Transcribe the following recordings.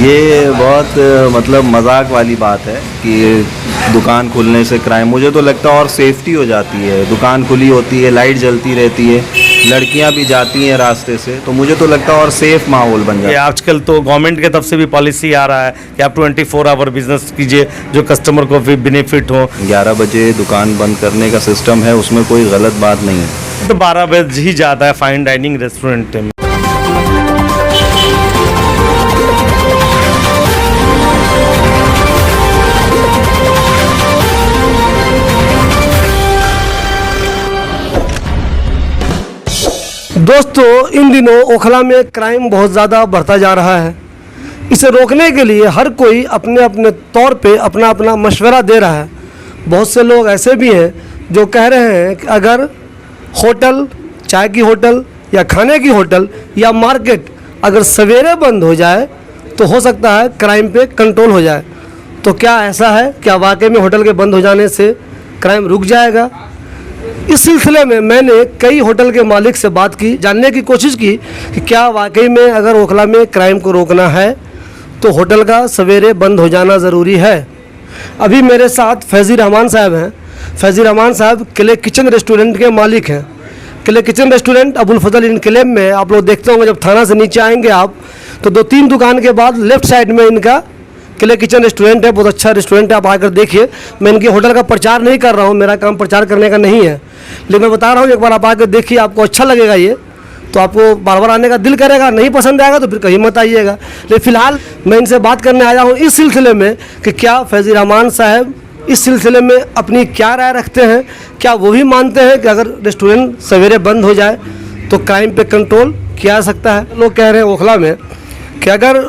ये बहुत मतलब मजाक वाली बात है कि दुकान खुलने से क्राइम, मुझे तो लगता है और सेफ्टी हो जाती है। दुकान खुली होती है, लाइट जलती रहती है, लड़कियां भी जाती हैं रास्ते से, तो मुझे तो लगता है और सेफ माहौल बन जाता है। आजकल तो गवर्नमेंट की तरफ से भी पॉलिसी आ रहा है कि आप 24 आवर बिजनेस कीजिए जो कस्टमर को भी बेनिफिट हो। 11 बजे दुकान बंद करने का सिस्टम है, उसमें कोई गलत बात नहीं है। तो 12 बजे ही जाता है फाइन डाइनिंग रेस्टोरेंट में। दोस्तों, इन दिनों ओखला में क्राइम बहुत ज़्यादा बढ़ता जा रहा है। इसे रोकने के लिए हर कोई अपने अपने तौर पे अपना अपना मशवरा दे रहा है। बहुत से लोग ऐसे भी हैं जो कह रहे हैं कि अगर होटल, चाय की होटल या खाने की होटल या मार्केट अगर सवेरे बंद हो जाए तो हो सकता है क्राइम पे कंट्रोल हो जाए। तो क्या ऐसा है? क्या वाकई में होटल के बंद हो जाने से क्राइम रुक जाएगा? इस सिलसिले में मैंने कई होटल के मालिक से बात की, जानने की कोशिश की कि क्या वाकई में अगर ओखला में क्राइम को रोकना है तो होटल का सवेरे बंद हो जाना ज़रूरी है। अभी मेरे साथ फैज़ी रहमान साहब हैं। फैज़ी रहमान साहब किले किचन रेस्टोरेंट के मालिक हैं। किले किचन रेस्टोरेंट अबुल फजल इनकलेब में आप लोग देखते होंगे, जब थाना से नीचे आएंगे आप तो 2-3 दुकान के बाद लेफ़्ट साइड में इनका किले किचन रेस्टोरेंट है। बहुत अच्छा रेस्टोरेंट है, आप आकर देखिए। मैं इनके होटल का प्रचार नहीं कर रहा हूँ, मेरा काम प्रचार करने का नहीं है, लेकिन मैं बता रहा हूँ एक बार आप आकर देखिए, आपको अच्छा लगेगा। ये तो आपको बार बार आने का दिल करेगा, नहीं पसंद आएगा तो फिर कहीं मत आइएगा। लेकिन फ़िलहाल मैं इनसे बात करने आया हूँ इस सिलसिले में कि क्या फैज़ी रहमान साहब इस सिलसिले में अपनी क्या राय रखते हैं। क्या वो भी मानते हैं कि अगर रेस्टोरेंट सवेरे बंद हो जाए तो क्राइम पे कंट्रोल किया जा सकता है? लोग कह रहे हैं ओखला में कि अगर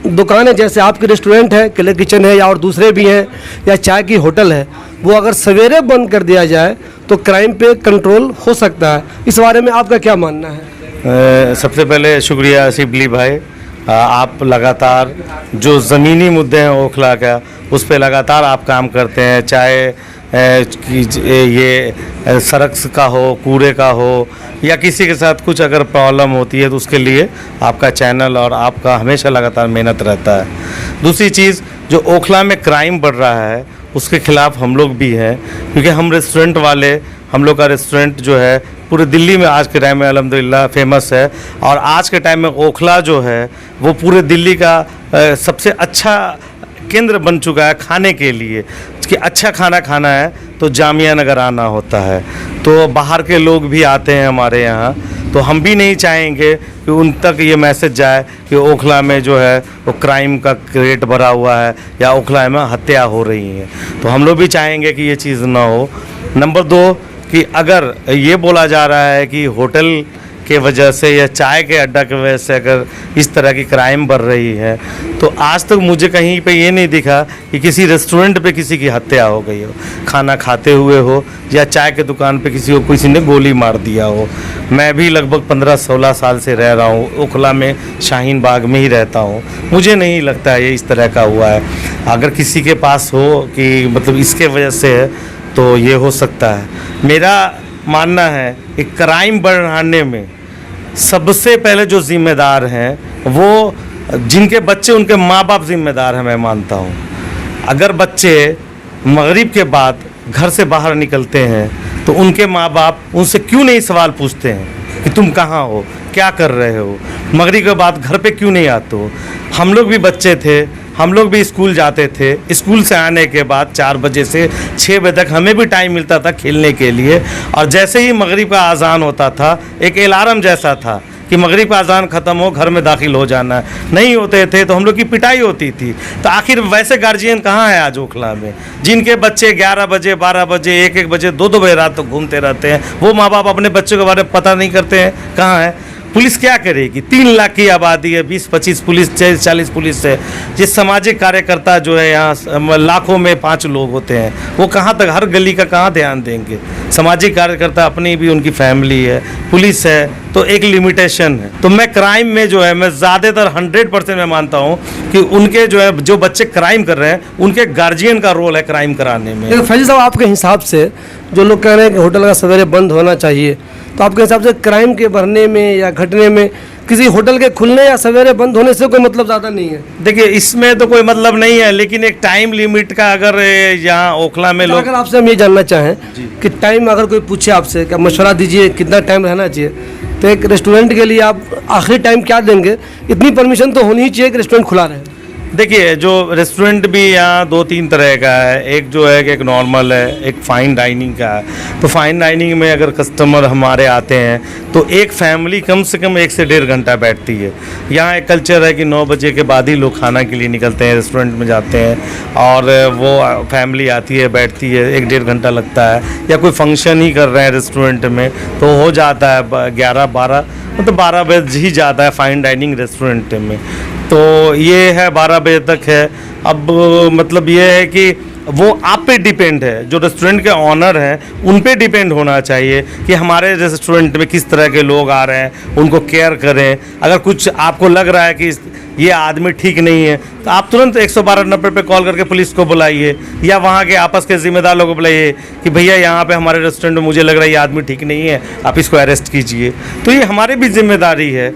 दुकानें जैसे आपकी रेस्टोरेंट है, किले किचन है या और दूसरे भी हैं या चाय की होटल है, वो अगर सवेरे बंद कर दिया जाए तो क्राइम पे कंट्रोल हो सकता है। इस बारे में आपका क्या मानना है? सबसे पहले शुक्रिया शिबली भाई, आप लगातार जो ज़मीनी मुद्दे हैं ओखला का उस पे लगातार आप काम करते हैं। चाहे ये सड़क का हो, कूड़े का हो या किसी के साथ कुछ अगर प्रॉब्लम होती है तो उसके लिए आपका चैनल और आपका हमेशा लगातार मेहनत रहता है। दूसरी चीज़, जो ओखला में क्राइम बढ़ रहा है उसके ख़िलाफ़ हम लोग भी हैं, क्योंकि हम रेस्टोरेंट वाले, हम लोग का रेस्टोरेंट जो है पूरे दिल्ली में आज के टाइम में अल्हम्दुलिल्लाह फेमस है। और आज के टाइम में ओखला जो है वो पूरे दिल्ली का सबसे अच्छा केंद्र बन चुका है खाने के लिए। कि अच्छा खाना खाना है तो जामिया नगर आना होता है, तो बाहर के लोग भी आते हैं हमारे यहाँ। तो हम भी नहीं चाहेंगे कि उन तक ये मैसेज जाए कि ओखला में जो है वो क्राइम का रेट बढ़ा हुआ है या ओखला में हत्या हो रही है। तो हम लोग भी चाहेंगे कि ये चीज़ ना हो। नंबर 2 कि अगर ये बोला जा रहा है कि होटल के वजह से या चाय के अड्डा की वजह से अगर इस तरह की क्राइम बढ़ रही है, तो आज तक मुझे कहीं पे ये नहीं दिखा कि किसी रेस्टोरेंट पे किसी की हत्या हो गई हो, खाना खाते हुए हो या चाय के दुकान पे किसी ने गोली मार दिया हो। मैं भी लगभग 15-16 साल से रह रहा हूँ ओखला में, शाहीन बाग में ही रहता हूँ। मुझे नहीं लगता ये इस तरह का हुआ है। अगर किसी के पास हो कि मतलब इसके वजह से है तो ये हो सकता है। मेरा मानना है कि क्राइम बढ़ाने में सबसे पहले जो ज़िम्मेदार हैं वो जिनके बच्चे, उनके माँ बाप ज़िम्मेदार हैं, मैं मानता हूँ। अगर बच्चे मगरिब के बाद घर से बाहर निकलते हैं तो उनके माँ बाप उनसे क्यों नहीं सवाल पूछते हैं कि तुम कहाँ हो, क्या कर रहे हो, मगरिब के बाद घर पे क्यों नहीं आते हो। हम लोग भी बच्चे थे, हम लोग भी स्कूल जाते थे। स्कूल से आने के बाद 4 बजे से 6 बजे तक हमें भी टाइम मिलता था खेलने के लिए, और जैसे ही मगरिब का अज़ान होता था एक अलार्म जैसा था कि मगरिब का अज़ान ख़त्म हो, घर में दाखिल हो जाना है। नहीं होते थे तो हम लोग की पिटाई होती थी। तो आखिर वैसे गार्जियन कहाँ है आज ओखला में, जिनके बच्चे 11 बजे, 12 बजे, 1-1 बजे, 2-2 बजे रात तक घूमते रहते हैं? वो माँ बाप अपने बच्चों के बारे में पता नहीं करते हैं कहाँ है। पुलिस क्या करेगी? 3 लाख की आबादी है, 20-25 पुलिस 40 पुलिस है। ये सामाजिक कार्यकर्ता जो है यहाँ लाखों में 5 लोग होते हैं, वो कहाँ तक, हर गली का कहाँ ध्यान देंगे? सामाजिक कार्यकर्ता अपनी भी, उनकी फैमिली है, पुलिस है, तो एक लिमिटेशन है। तो मैं क्राइम में जो है, मैं ज़्यादातर 100% मैं मानता हूँ कि उनके जो है, जो बच्चे क्राइम कर रहे हैं, उनके गार्जियन का रोल है क्राइम कराने में। लेकिन फैजी साहब, आपके हिसाब से जो लोग कह रहे हैं कि होटल का सवेरे बंद होना चाहिए, तो आपके हिसाब से क्राइम के बढ़ने में या घटने में किसी होटल के खुलने या सवेरे बंद होने से कोई मतलब ज़्यादा नहीं है? देखिए, इसमें तो कोई मतलब नहीं है, लेकिन एक टाइम लिमिट का अगर यहाँ ओखला में लोग, अगर आपसे हम ये जानना चाहें कि टाइम, अगर कोई पूछे आपसे कि मशवरा दीजिए कितना टाइम रहना चाहिए, तो एक रेस्टोरेंट के लिए आप आखिरी टाइम क्या देंगे? इतनी परमिशन तो होनी ही चाहिए कि रेस्टोरेंट खुला रहे। देखिए, जो रेस्टोरेंट भी यहाँ 2-3 तरह का है। एक जो है कि एक नॉर्मल है, एक फ़ाइन डाइनिंग का है। तो फ़ाइन डाइनिंग में अगर कस्टमर हमारे आते हैं तो एक फैमिली कम से कम 1 से 1.5 घंटा बैठती है। यहाँ एक कल्चर है कि 9 बजे के बाद ही लोग खाना के लिए निकलते हैं, रेस्टोरेंट में जाते हैं, और वो फैमिली आती है, बैठती है, 1-1.5 घंटा लगता है। या कोई फंक्शन ही कर रहे हैं रेस्टोरेंट में तो हो जाता है 11-12, मतलब 12 बजे ही जाता है फ़ाइन डाइनिंग रेस्टोरेंट में। तो ये है 12 बजे तक है। अब मतलब ये है कि वो आप पे डिपेंड है, जो रेस्टोरेंट के ऑनर हैं उन पे डिपेंड होना चाहिए कि हमारे रेस्टोरेंट में किस तरह के लोग आ रहे हैं, उनको केयर करें। अगर कुछ आपको लग रहा है कि ये आदमी ठीक नहीं है तो आप तुरंत 112-90 पे कॉल करके पुलिस को बुलाइए, या वहाँ के आपस के जिम्मेदार लोगों को बुलाइए कि भैया यहाँ पे हमारे रेस्टोरेंट में मुझे लग रहा है ये आदमी ठीक नहीं है, आप इसको अरेस्ट कीजिए। तो ये हमारी भी जिम्मेदारी है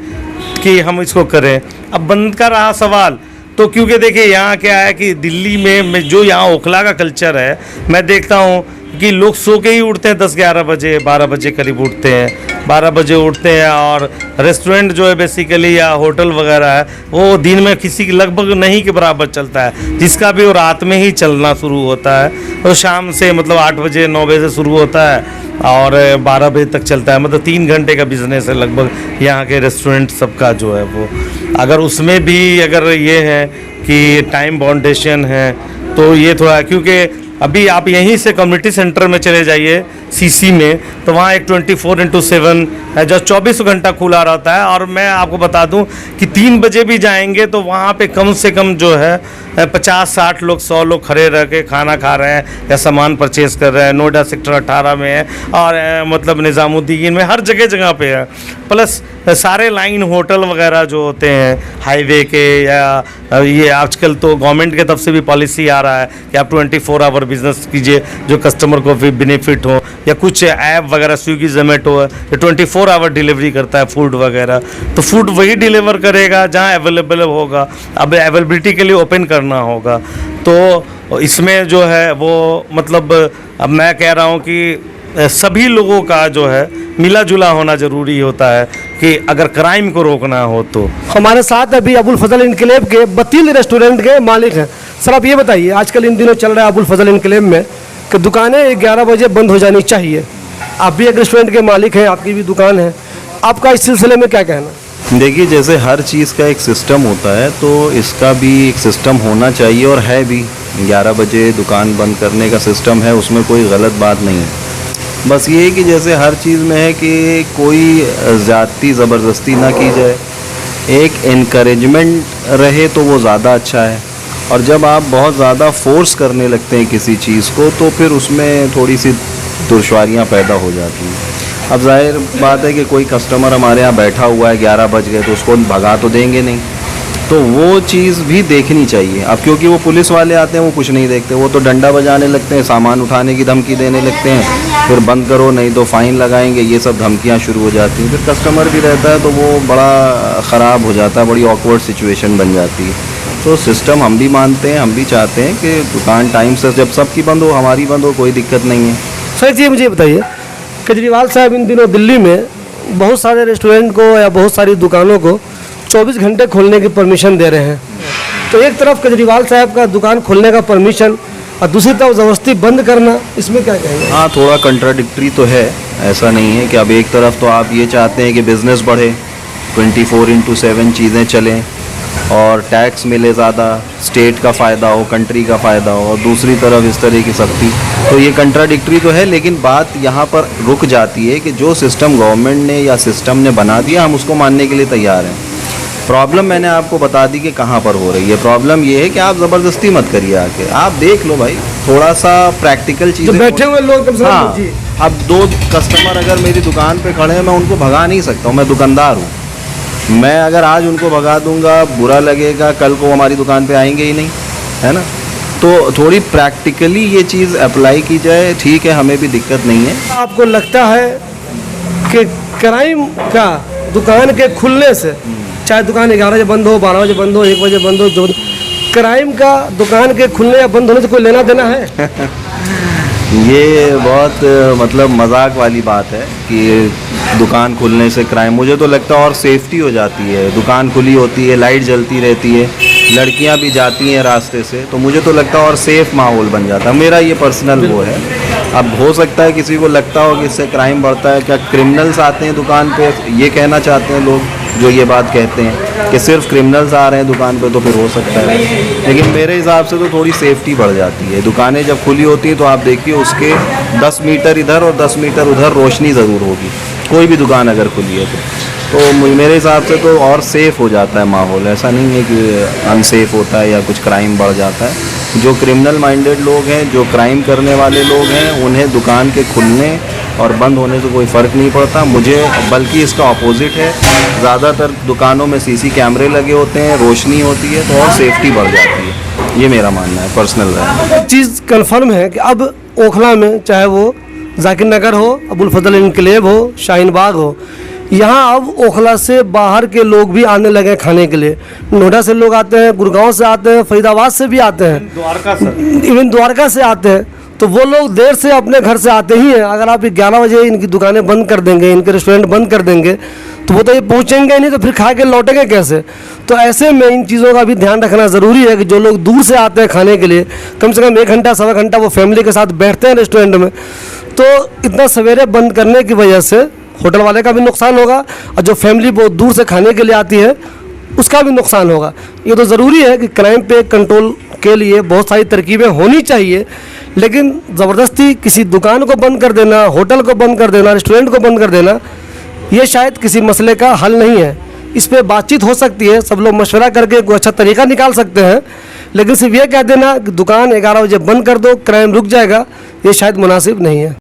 कि हम इसको करें। अब बंद का रहा सवाल, तो क्योंकि देखिए यहाँ क्या है कि दिल्ली में जो यहाँ ओखला का कल्चर है, मैं देखता हूँ कि लोग सो के ही उठते हैं 10-11 बजे, 12 बजे करीब उठते हैं, 12 बजे उठते हैं। और रेस्टोरेंट जो है बेसिकली या होटल वगैरह है वो दिन में किसी की लगभग नहीं के बराबर चलता है, जिसका भी वो रात में ही चलना शुरू होता है। तो शाम से मतलब 8 बजे 9 बजे से शुरू होता है और 12 बजे तक चलता है। मतलब 3 घंटे का बिजनेस है लगभग यहाँ के रेस्टोरेंट सबका जो है वो। अगर उसमें भी अगर ये है कि टाइम बाउंडेशन है तो ये थोड़ा, क्योंकि अभी आप यहीं से कम्युनिटी सेंटर में चले जाइए सीसी में, तो वहाँ एक 24/7 है जो 24 घंटा खुला रहता है। और मैं आपको बता दूं कि 3 बजे भी जाएंगे तो वहाँ पे कम से कम जो है 50-60 लोग, 100 लोग खड़े रह के खाना खा रहे हैं या सामान परचेज कर रहे हैं। नोएडा सेक्टर 18 में है और मतलब निज़ामुद्दीन में, हर जगह पे है। प्लस सारे लाइन होटल वगैरह जो होते हैं हाईवे के, या ये आजकल तो गवर्नमेंट के तरफ से भी पॉलिसी आ रहा है कि आप 24 आवर बिजनेस कीजिए जो कस्टमर को भी बेनिफिट हो। या कुछ ऐप वगैरह स्विगी जोमेटो है जो 24 आवर डिलीवरी करता है फूड वगैरह, तो फूड वही डिलीवर करेगा जहाँ अवेलेबल होगा। अब अवेलेबिलिटी के लिए ओपन करना होगा, तो इसमें जो है वो मतलब अब मैं कह रहा हूँ कि सभी लोगों का जो है मिला जुला होना ज़रूरी होता है कि अगर क्राइम को रोकना हो तो। हमारे साथ अभी अबुल फजल इनकलेब के बतील रेस्टोरेंट के मालिक हैं। सर, आप ये बताइए, आजकल इन दिनों चल रहा है अबुल फजल इनकलेब में कि दुकानें 11 बजे बंद हो जानी चाहिए। आप भी एक रेस्टोरेंट के मालिक हैं, आपकी भी दुकान है, आपका इस सिलसिले में क्या कहना? देखिए, जैसे हर चीज़ का एक सिस्टम होता है तो इसका भी एक सिस्टम होना चाहिए, और है भी। 11 बजे दुकान बंद करने का सिस्टम है, उसमें कोई गलत बात नहीं है। बस ये है कि जैसे हर चीज़ में है कि कोई ज़्यादती ज़बरदस्ती ना की जाए, एक इनकरेजमेंट रहे तो वो ज़्यादा अच्छा है। और जब आप बहुत ज़्यादा फोर्स करने लगते हैं किसी चीज़ को तो फिर उसमें थोड़ी सी दुश्वारियाँ पैदा हो जाती हैं। अब जाहिर बात है कि कोई कस्टमर हमारे यहाँ बैठा हुआ है, 11 बज गए, तो उसको भगा तो देंगे नहीं, तो वो चीज़ भी देखनी चाहिए। अब क्योंकि वो पुलिस वाले आते हैं, वो कुछ नहीं देखते, वो तो डंडा बजाने लगते हैं, सामान उठाने की धमकी देने लगते हैं, फिर बंद करो नहीं तो फ़ाइन लगाएंगे, ये सब धमकियाँ शुरू हो जाती हैं। फिर कस्टमर भी रहता है तो वो बड़ा ख़राब हो जाता है, बड़ी ऑकवर्ड सिचुएशन बन जाती है। तो सिस्टम हम भी मानते हैं, हम भी चाहते हैं कि दुकान टाइम से, जब सबकी बंद हो हमारी बंद हो, कोई दिक्कत नहीं है। सर जी, मुझे बताइए, केजरीवाल साहब इन दिनों दिल्ली में बहुत सारे रेस्टोरेंट को या बहुत सारी दुकानों को 24 घंटे खोलने की परमिशन दे रहे हैं। तो एक तरफ केजरीवाल साहब का दुकान खोलने का परमिशन और दूसरी तरफ ज़बरदस्ती बंद करना, इसमें क्या कहेंगे? हाँ, थोड़ा कंट्राडिक्टरी तो है। ऐसा नहीं है कि अब एक तरफ तो आप ये चाहते हैं कि बिज़नेस बढ़े, 24/7 चीज़ें चलें, और टैक्स मिले ज़्यादा, स्टेट का फ़ायदा हो, कंट्री का फ़ायदा हो, और दूसरी तरफ इस तरह की सख्ती, तो ये कंट्राडिक्टरी तो है। लेकिन बात यहाँ पर रुक जाती है कि जो सिस्टम गवर्नमेंट ने या सिस्टम ने बना दिया, हम उसको मानने के लिए तैयार हैं। प्रॉब्लम मैंने आपको बता दी कि कहाँ पर हो रही है। प्रॉब्लम ये है कि आप ज़बरदस्ती मत करिए आके, आप देख लो भाई, थोड़ा सा प्रैक्टिकल जो चीज़ें। बैठे हुए लोग कम से कम हाँ, जी। अब 2 कस्टमर अगर मेरी दुकान पे खड़े हैं, मैं उनको भगा नहीं सकता हूँ, मैं दुकानदार हूँ। मैं अगर आज उनको भगा दूंगा, बुरा लगेगा, कल को हमारी दुकान पे आएंगे ही नहीं, है ना। तो थोड़ी प्रैक्टिकली ये चीज़ अप्लाई की जाए, ठीक है, हमें भी दिक्कत नहीं है। आपको लगता है कि क्राइम का दुकान के खुलने से, चाहे दुकान 11 बजे बंद हो, 12 बजे बंद हो, 1 बजे बंद हो, जो क्राइम का दुकान के खुलने या बंद होने से कोई लेना देना है? ये बहुत मतलब मजाक वाली बात है कि दुकान खुलने से क्राइम, मुझे तो लगता है और सेफ्टी हो जाती है। दुकान खुली होती है, लाइट जलती रहती है, लड़कियां भी जाती हैं रास्ते से, तो मुझे तो लगता है और सेफ माहौल बन जाता है। मेरा ये पर्सनल वो है। अब हो सकता है किसी को लगता हो कि इससे क्राइम बढ़ता है, क्या क्रिमिनल्स आते हैं दुकान पे, ये कहना चाहते हैं लोग जो ये बात कहते हैं कि सिर्फ क्रिमिनल्स आ रहे हैं दुकान पे, तो फिर हो सकता है। लेकिन मेरे हिसाब से तो थोड़ी सेफ्टी बढ़ जाती है। दुकानें जब खुली होती हैं तो आप देखिए उसके 10 मीटर इधर और 10 मीटर उधर रोशनी ज़रूर होगी, कोई भी दुकान अगर खुली है तो मेरे हिसाब से तो और सेफ़ हो जाता है माहौल। ऐसा नहीं है कि अनसेफ होता है या कुछ क्राइम बढ़ जाता है। जो क्रिमिनल माइंडेड लोग हैं, जो क्राइम करने वाले लोग हैं, उन्हें दुकान के खुलने और बंद होने से कोई फ़र्क नहीं पड़ता। मुझे बल्कि इसका अपोजिट है, ज़्यादातर दुकानों में सीसी कैमरे लगे होते हैं, रोशनी होती है, तो और सेफ्टी बढ़ जाती है। ये मेरा मानना है, पर्सनल है। एक चीज़ कन्फर्म है कि अब ओखला में, चाहे वो जाकिर नगर हो, अबुल फजल इनकलेब हो, शाहीन बाग हो, यहाँ अब ओखला से बाहर के लोग भी आने लगे खाने के लिए। नोएडा से लोग आते हैं, गुड़गांव से आते हैं, फरीदाबाद से भी आते हैं, द्वारका से, इवन द्वारका से आते हैं। तो वो लोग देर से अपने घर से आते ही हैं। अगर आप 11 बजे इनकी दुकानें बंद कर देंगे, इनके रेस्टोरेंट बंद कर देंगे, तो वो तो ये पहुँचेंगे नहीं, तो फिर खा के लौटेंगे कैसे? तो ऐसे में इन चीज़ों का भी ध्यान रखना ज़रूरी है कि जो लोग दूर से आते हैं खाने के लिए, कम से कम 1 घंटा 1.25 घंटा वो फैमिली के साथ बैठते हैं रेस्टोरेंट में, तो इतना सवेरे बंद करने की वजह से होटल वाले का भी नुकसान होगा, और जो फैमिली बहुत दूर से खाने के लिए आती है उसका भी नुकसान होगा। ये तो ज़रूरी है कि क्राइम पे कंट्रोल के लिए बहुत सारी तरकीबें होनी चाहिए, लेकिन ज़बरदस्ती किसी दुकान को बंद कर देना, होटल को बंद कर देना, रेस्टोरेंट को बंद कर देना, ये शायद किसी मसले का हल नहीं है। इस पर बातचीत हो सकती है, सब लोग मशवरा करके कोई अच्छा तरीका निकाल सकते हैं, लेकिन सिर्फ ये कह देना कि दुकान 11 बजे बंद कर दो, क्राइम रुक जाएगा, ये शायद मुनासिब नहीं है।